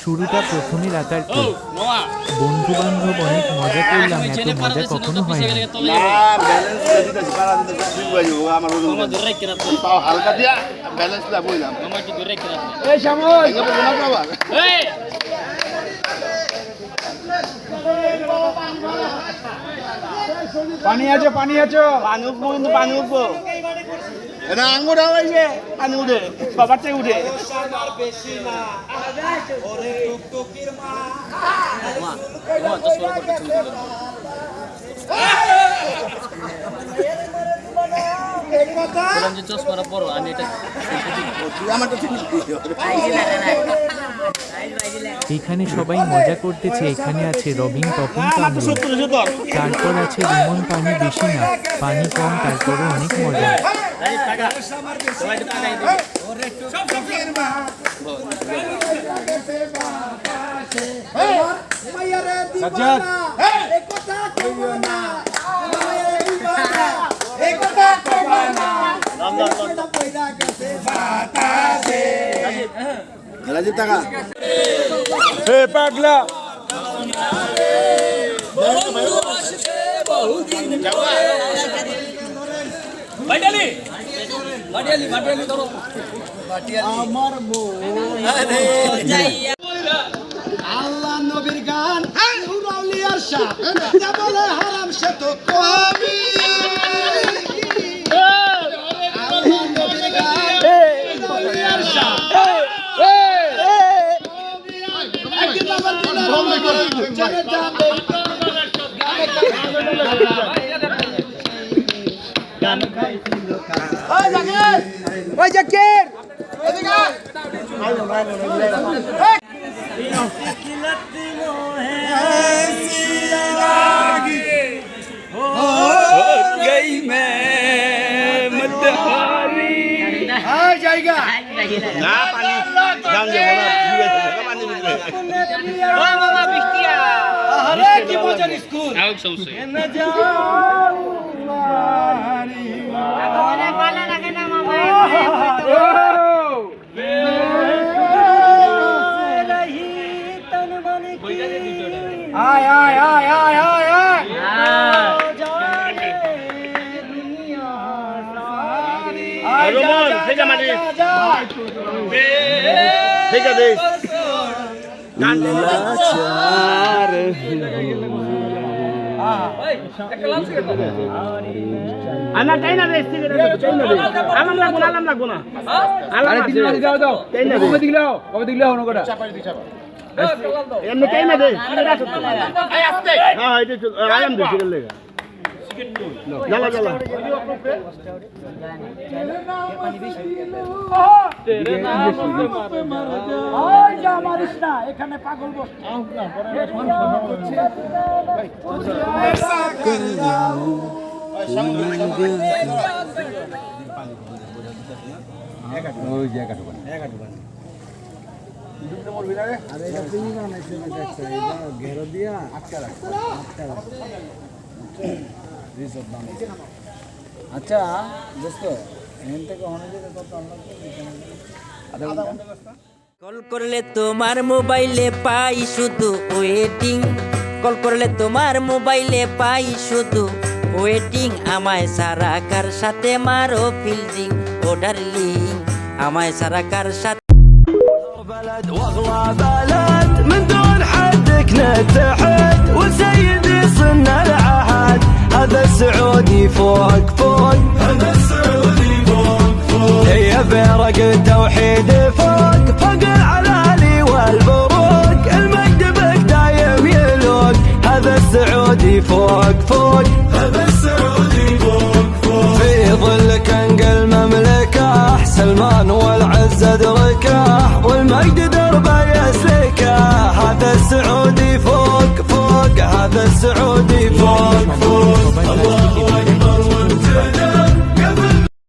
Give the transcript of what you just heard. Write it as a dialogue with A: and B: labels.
A: শুরুটা প্রথমে রাতার বন্ধু বান্ধব অনেক মজা করলাম, এত মজা কখনো হয়নি।
B: পানি আছে পানি আছে পানি উঠবো কিন্তু পানি উঠবো এটা আঙ্গুর হয়েছে পানি উঠে সবার থেকে উঠে
A: এখানে সবাই মজা করতেছে। এখানে আছে রবিন, তপন, কামরুল, তারপর আছে রিমন। পানি বেশি না, পানি কম, তারপরে অনেক মজা।
B: পাগলা আল্লাহ নবীর গান নুরাউলিয়ার শাহ বলে হারাম সে তো কবি আল্লাহ নবীর গান নুরাউলিয়ার শাহ ওই জাকির জায়গা না পানি দাম দেব না পানি দিবে ও মামা বৃষ্টিয়া আরে কি মজার স্কুল আউ সৌসে না যাও মারি আরে পালা লাগে না মামা আয় আয় আয় আয় আয় আয় জানে দুনিয়া সারি আয় রোমান থেকে মারি ঠিক আছে লাচার আনা তাই না রে সিগারেট তাই না রে আলাম লাগবো না আরে তিন মাস দাও দাও তাই না কবে দিলাও না কোটা চাপাই দি চাপা এমনি তাই না রে এই আস্তে হ্যাঁ এটা আলাম দে সিগারেট লাগা জ্বালা জ্বালা এখানে পাগল আচ্ছা দোস্ত এখান থেকে অনেক কত
C: কল করলে তোমার মোবাইলে পাই শুধু ওয়েটিং, কল করলে তোমার মোবাইলে পাই শুধু ওয়েটিং। আমায় সারা কার সাথে মারো ফিল্ডিং, ও ডার্লিং আমায় সারা কার সাথে
D: بلد واغلى بلد من دون حدك نتحد وسيدي صرنا العهد هذا السعودي فوق فوق هذا السعودي فوق فوق هي فرق التوحيد فوق فوق العلالي والبروق المجد بك دايم يلوق هذا السعودي فوق فوق هذا السعودي فوق فوق في ظلك انقل المملكة سلمان والعز ادركه والمجد دربه يسلكه هذا السعودي فوق فوق هذا السعودي فوق فوق الله